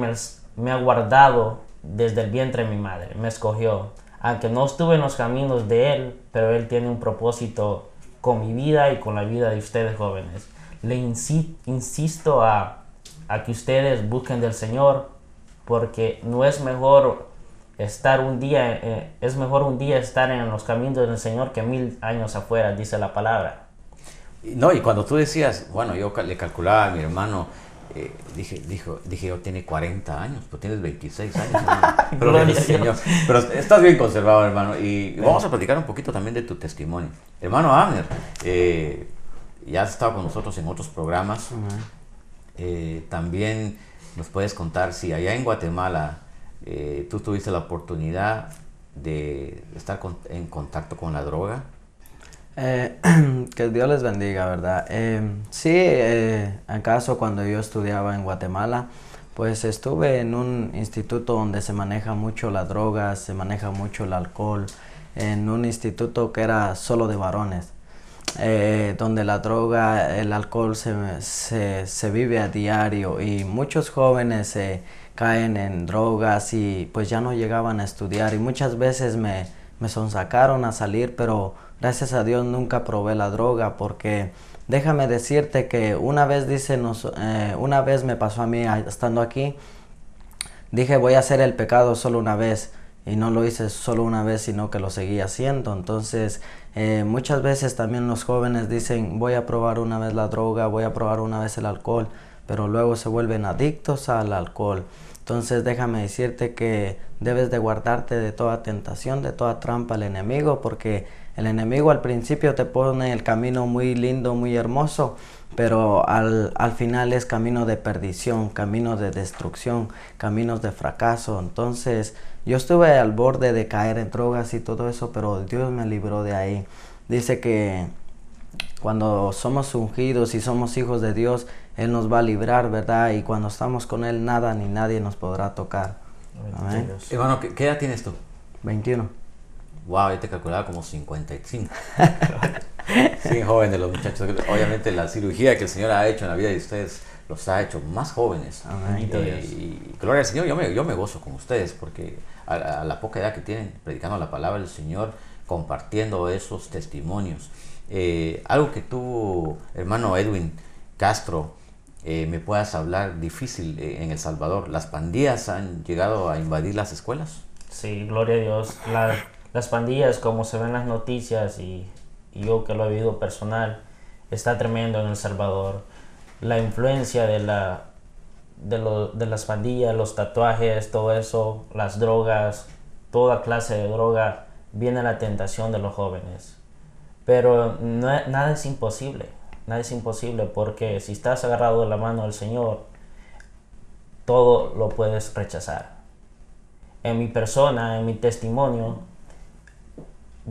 me ha guardado desde el vientre de mi madre. Me escogió. Aunque no estuve en los caminos de Él, pero Él tiene un propósito con mi vida y con la vida de ustedes jóvenes. Le insisto a que ustedes busquen del Señor, porque no es mejor estar un día, es mejor un día estar en los caminos del Señor que 1000 años afuera, dice la palabra. No, y cuando tú decías, bueno, yo le calculaba a mi hermano, dije, yo tiene 40 años, tú tienes 26 años. Pero, Señor, pero estás bien conservado, hermano. Y vamos a platicar un poquito también de tu testimonio. Hermano Abner, ya has estado con nosotros en otros programas. También nos puedes contar si allá en Guatemala tú tuviste la oportunidad de estar en contacto con la droga. Que Dios les bendiga, ¿verdad? Sí, acaso cuando yo estudiaba en Guatemala, pues estuve en un instituto donde se maneja mucho la droga, se maneja mucho el alcohol, en un instituto que era solo de varones, donde la droga, el alcohol se vive a diario y muchos jóvenes caen en drogas y pues ya no llegaban a estudiar y muchas veces me sonsacaron a salir, pero gracias a Dios nunca probé la droga, porque déjame decirte que una vez me pasó a mí estando aquí, dije voy a hacer el pecado solo una vez y no lo hice solo una vez, sino que lo seguí haciendo. Entonces muchas veces también los jóvenes dicen voy a probar una vez la droga, voy a probar una vez el alcohol, pero luego se vuelven adictos al alcohol. Entonces déjame decirte que debes de guardarte de toda tentación, de toda trampa del enemigo, porque el enemigo al principio te pone el camino muy lindo, muy hermoso, pero al final es camino de perdición, camino de destrucción, caminos de fracaso. Entonces yo estuve al borde de caer en drogas y todo eso, pero Dios me libró de ahí. Dice que cuando somos ungidos y somos hijos de Dios, Él nos va a librar, ¿verdad? Y cuando estamos con Él, nada ni nadie nos podrá tocar. Amén. Hermano, ¿qué edad tienes tú? 21. Wow, yo te calculaba como 55. Sí, jóvenes los muchachos. Obviamente la cirugía que el Señor ha hecho en la vida de ustedes los ha hecho más jóvenes. Amén. Y gloria al Señor, yo me gozo con ustedes porque a la poca edad que tienen, predicando la palabra del Señor, compartiendo esos testimonios. Algo que tú, hermano Edwin Castro, me puedas hablar difícil en El Salvador. ¿Las pandillas han llegado a invadir las escuelas? Sí, gloria a Dios. Las pandillas, como se ven en las noticias y yo que lo he vivido personal, está tremendo en El Salvador. La influencia de las pandillas, los tatuajes, todo eso, las drogas, toda clase de droga, viene la tentación de los jóvenes. Pero nada es imposible. Nada es imposible porque si estás agarrado de la mano del Señor, todo lo puedes rechazar. En mi persona, en mi testimonio,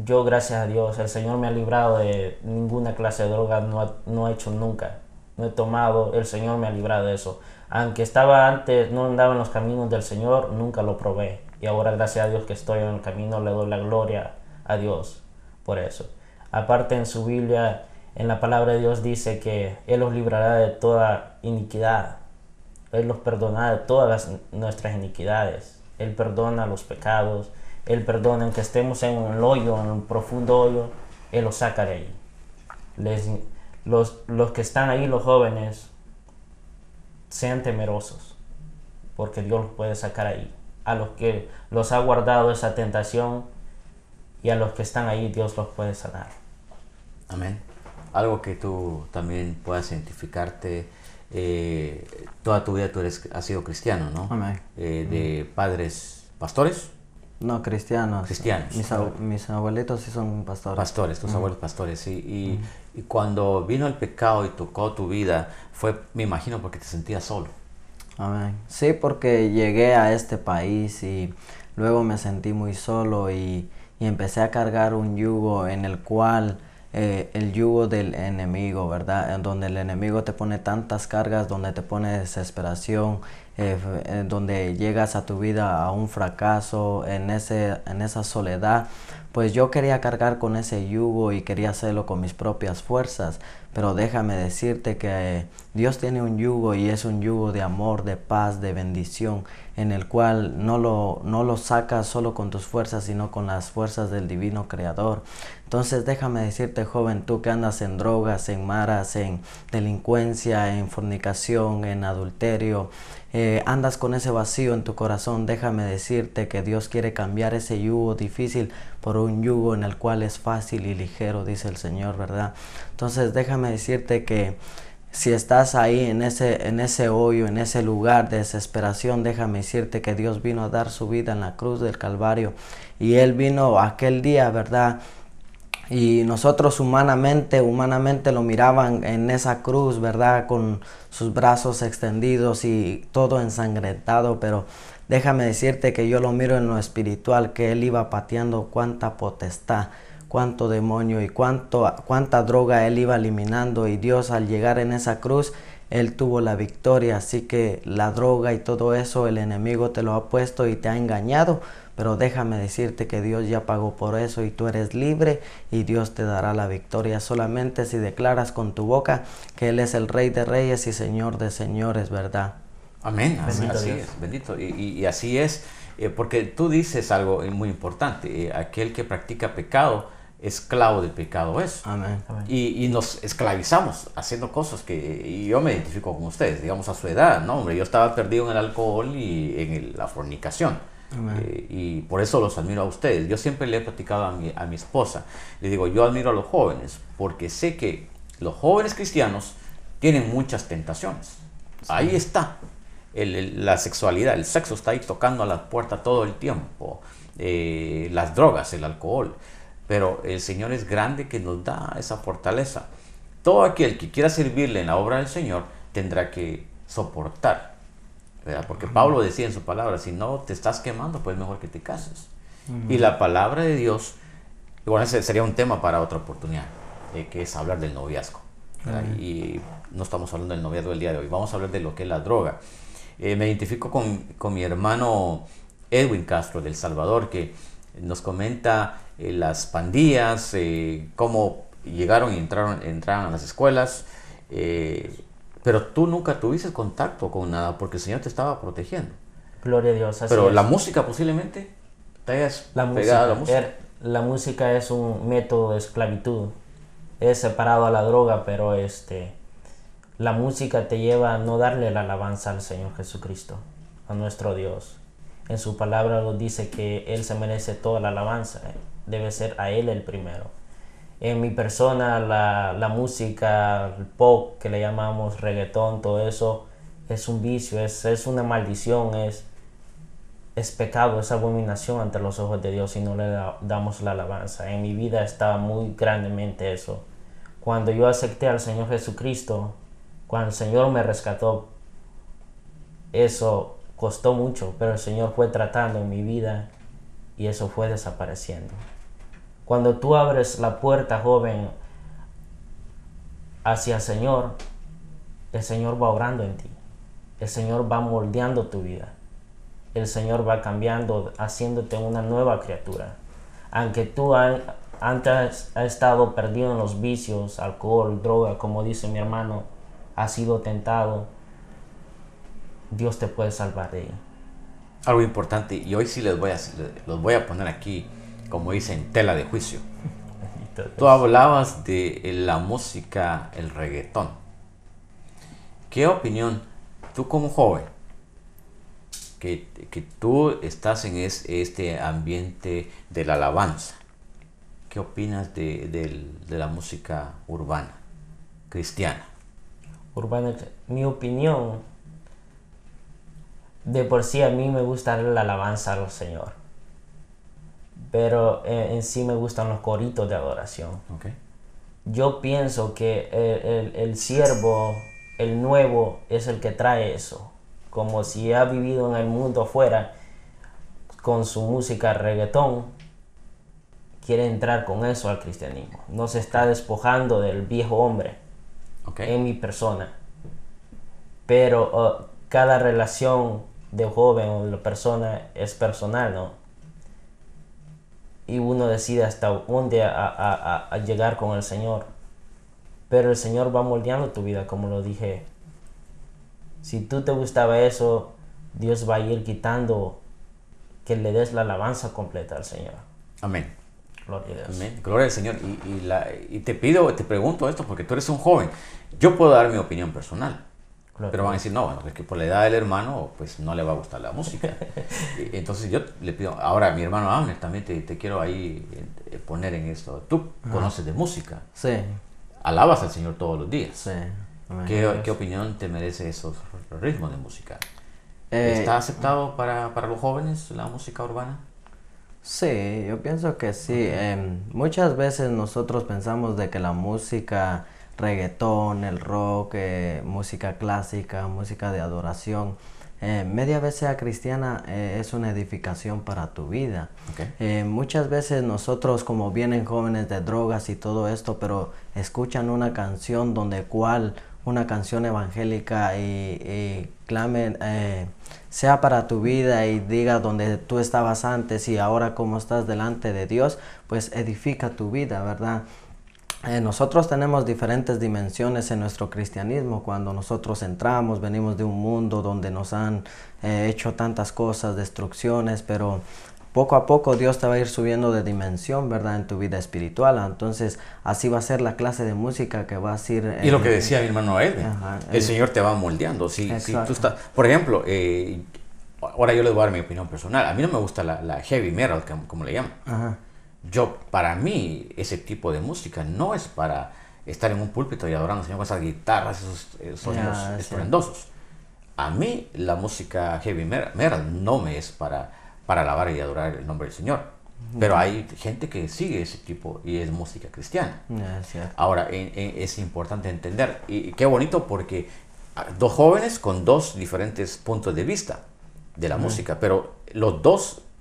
yo gracias a Dios, el Señor me ha librado de ninguna clase de droga, no he hecho nunca. No he tomado, el Señor me ha librado de eso. Aunque estaba antes, no andaba en los caminos del Señor, nunca lo probé. Y ahora gracias a Dios que estoy en el camino, le doy la gloria a Dios por eso. Aparte en su Biblia, en la palabra de Dios dice que Él los librará de toda iniquidad. Él los perdonará de todas nuestras iniquidades. Él perdona los pecados. Él perdona, aunque estemos en un hoyo, en un profundo hoyo, Él los saca de ahí. Los que están ahí, los jóvenes, sean temerosos, porque Dios los puede sacar ahí. A los que los ha guardado esa tentación y a los que están ahí, Dios los puede sanar. Amén. Algo que tú también puedas identificarte, toda tu vida has sido cristiano, ¿no? Amén. De padres pastores. No, cristianos. Cristianos. Mis abuelitos sí son pastores. Pastores, tus abuelos pastores, sí. Y cuando vino el pecado y tocó tu vida, fue, me imagino, porque te sentías solo. Amén. Sí, porque llegué a este país y luego me sentí muy solo y empecé a cargar un yugo en el cual el yugo del enemigo, ¿verdad? En donde el enemigo te pone tantas cargas, donde te pone desesperación, donde llegas a tu vida a un fracaso, en esa soledad. Pues yo quería cargar con ese yugo y quería hacerlo con mis propias fuerzas. Pero déjame decirte que Dios tiene un yugo y es un yugo de amor, de paz, de bendición, en el cual no lo sacas solo con tus fuerzas, sino con las fuerzas del divino creador. Entonces déjame decirte, joven, tú que andas en drogas, en maras, en delincuencia, en fornicación, en adulterio, andas con ese vacío en tu corazón, déjame decirte que Dios quiere cambiar ese yugo difícil por un yugo en el cual es fácil y ligero, dice el Señor, ¿verdad? Entonces déjame decirte que si estás ahí en ese hoyo, en ese lugar de desesperación, déjame decirte que Dios vino a dar su vida en la cruz del Calvario y Él vino aquel día, ¿verdad? Y nosotros humanamente lo miraban en esa cruz, ¿verdad? Con sus brazos extendidos y todo ensangrentado, pero déjame decirte que yo lo miro en lo espiritual, que Él iba pateando cuánta potestad, cuánto demonio y cuánta droga Él iba eliminando, y Dios al llegar en esa cruz, Él tuvo la victoria. Así que la droga y todo eso, el enemigo te lo ha puesto y te ha engañado, pero déjame decirte que Dios ya pagó por eso y tú eres libre y Dios te dará la victoria solamente si declaras con tu boca que Él es el Rey de Reyes y Señor de Señores, ¿verdad? Amén, Bendito así Dios. es, bendito. Y así es, porque tú dices algo muy importante, aquel que practica pecado, esclavo del pecado es. Amén. Y nos esclavizamos haciendo cosas y yo me identifico con ustedes, digamos a su edad, ¿no? Hombre, yo estaba perdido en el alcohol y en la fornicación. Y por eso los admiro a ustedes. Yo siempre le he platicado a mi esposa, le digo, yo admiro a los jóvenes porque sé que los jóvenes cristianos tienen muchas tentaciones. Sí. Ahí está la sexualidad, el sexo está ahí tocando a la puerta todo el tiempo, las drogas, el alcohol, pero el Señor es grande que nos da esa fortaleza. Todo aquel que quiera servirle en la obra del Señor tendrá que soportar, ¿verdad? Porque Pablo decía en su palabra, si no te estás quemando, pues mejor que te cases. Y la palabra de Dios, bueno, ese sería un tema para otra oportunidad. que es hablar del noviazgo. Y no estamos hablando del noviazgo del día de hoy, vamos a hablar de lo que es la droga. Me identifico con mi hermano Edwin Castro de El Salvador, que nos comenta las pandillas, cómo llegaron y entraron a las escuelas, pero tú nunca tuviste contacto con nada porque el Señor te estaba protegiendo. Gloria a Dios. Así Pero es. la música posiblemente te hayas La pegado a la música, música. la música es un método de esclavitud. Es separado a la droga, pero la música te lleva a no darle la alabanza al Señor Jesucristo, a nuestro Dios. En su palabra nos dice que Él se merece toda la alabanza. Debe ser a Él el primero. En mi persona, la música, el pop que le llamamos reggaetón, todo eso es un vicio, es una maldición, es pecado, es abominación ante los ojos de Dios si no le damos la alabanza. En mi vida estaba muy grandemente eso. Cuando yo acepté al Señor Jesucristo, cuando el Señor me rescató, eso costó mucho, pero el Señor fue tratando en mi vida y eso fue desapareciendo. Cuando tú abres la puerta, joven, hacia el Señor va obrando en ti. El Señor va moldeando tu vida. El Señor va cambiando, haciéndote una nueva criatura. Aunque tú antes has estado perdido en los vicios, alcohol, droga, como dice mi hermano, has sido tentado, Dios te puede salvar de ahí. Algo importante, y hoy sí los voy a poner aquí, como dicen, tela de juicio. Tú hablabas de la música, el reggaetón. ¿Qué opinión, tú como joven, que tú estás en este ambiente de la alabanza, qué opinas de la música urbana, cristiana? Urbana, mi opinión, de por sí a mí me gusta la alabanza al Señor, pero en sí me gustan los coritos de adoración. Okay. Yo pienso que el siervo, el nuevo, es el que trae eso, como si ha vivido en el mundo afuera con su música reggaetón, quiere entrar con eso al cristianismo. No se está despojando del viejo hombre. Okay. En mi persona, pero cada relación de joven o de la persona es personal, ¿no? Y uno decide hasta dónde a llegar con el Señor, pero el Señor va moldeando tu vida, como lo dije. Si tú te gustaba eso, Dios va a ir quitando que le des la alabanza completa al Señor. Amén. Gloria a Dios. Amén. Gloria al Señor. Y te pregunto esto porque tú eres un joven. Yo puedo dar mi opinión personal, Gloria pero van a decir, no, bueno, es que por la edad del hermano, pues no le va a gustar la música. Entonces yo le pido, ahora mi hermano Abner, también te quiero ahí poner en esto. Tú conoces de música, Sí, alabas al Señor todos los días. sí. Amén. ¿Qué opinión te merece esos ritmos de música? Eh, ¿Está aceptado para los jóvenes la música urbana? Sí, yo pienso que sí. Muchas veces nosotros pensamos de que la música reggaetón, el rock, música clásica, música de adoración, media vez sea cristiana, es una edificación para tu vida. Okay. Muchas veces nosotros, como vienen jóvenes de drogas y todo esto, pero escuchan una canción una canción evangélica y clamen, sea para tu vida y diga donde tú estabas antes y ahora cómo estás delante de Dios, pues edifica tu vida, ¿verdad? Nosotros tenemos diferentes dimensiones en nuestro cristianismo. Cuando nosotros entramos, venimos de un mundo donde nos han hecho tantas cosas, destrucciones, pero poco a poco Dios te va a ir subiendo de dimensión, ¿verdad? En tu vida espiritual. Entonces, así va a ser la clase de música que vas a ir... Y lo que decía mi hermano Edwin, Ajá, el Señor te va moldeando. Si tú Exacto. estás, por ejemplo, ahora yo les voy a dar mi opinión personal. A mí no me gusta la heavy metal, como le llaman. Ajá. Para mí, ese tipo de música no es para estar en un púlpito y adorando al Señor con esas guitarras, esos sonidos Ya, sí. estruendosos. A mí, la música heavy metal no me es para alabar y adorar el nombre del Señor. Pero hay gente que sigue ese tipo y es música cristiana. Ya, es cierto. Ahora, es importante entender, y qué bonito porque dos jóvenes con dos diferentes puntos de vista de la música, pero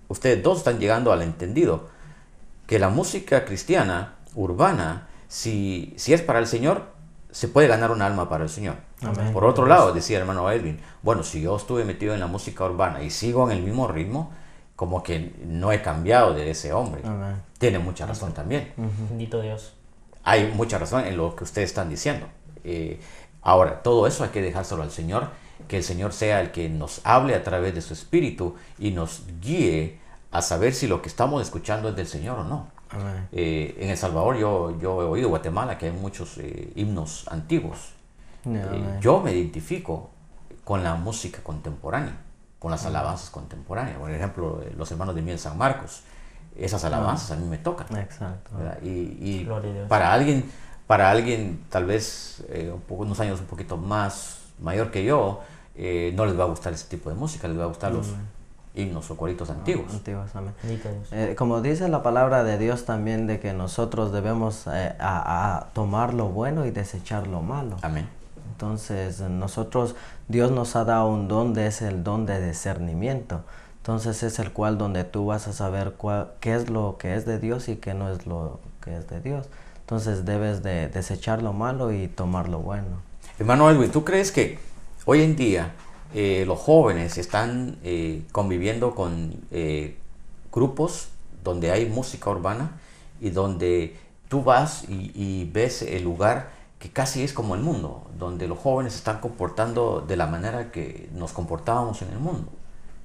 ustedes dos están llegando al entendido que la música cristiana, urbana, si es para el Señor, se puede ganar un alma para el Señor. Amén. Por otro lado, decía el hermano Edwin, bueno, si yo estuve metido en la música urbana y sigo en el mismo ritmo, como que no he cambiado de ese hombre. Amén. Tiene mucha razón también. Bendito Dios. Hay mucha razón en lo que ustedes están diciendo. Ahora, todo eso hay que dejárselo al Señor, que el Señor sea el que nos hable a través de su Espíritu y nos guíe a saber si lo que estamos escuchando es del Señor o no. Amén. En El Salvador yo he oído, Guatemala, que hay muchos himnos antiguos. Amén. Yo me identifico con la música contemporánea, con las alabanzas contemporáneas. Por ejemplo, los hermanos de Miel San Marcos, esas alabanzas a mí me tocan. Exacto. ¿Verdad? Y Gloria a Dios. para alguien tal vez unos años un poquito más mayor que yo, no les va a gustar ese tipo de música, les va a gustar los himnos o coritos antiguos. Antiguos, amén. Bendito Dios. Como dice la palabra de Dios también, de que nosotros debemos a tomar lo bueno y desechar lo malo. Amén. Entonces nosotros, Dios nos ha dado un don, es el don de discernimiento. Entonces es el cual donde tú vas a saber qué es lo que es de Dios y qué no es lo que es de Dios. Entonces debes de desechar lo malo y tomar lo bueno. Hermano Edwin, ¿tú crees que hoy en día los jóvenes están conviviendo con grupos donde hay música urbana y donde tú vas y ves el lugar que casi es como el mundo, donde los jóvenes se están comportando de la manera que nos comportábamos en el mundo?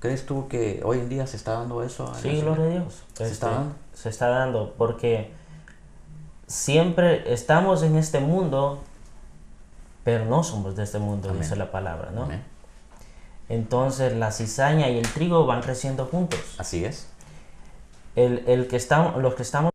¿Crees tú que hoy en día se está dando eso? Sí, gloria a Dios. ¿Se está dando? Se está dando porque siempre estamos en este mundo, pero no somos de este mundo, Amén. dice la palabra, ¿no? Amén. Entonces la cizaña y el trigo van creciendo juntos. Así es. Los que estamos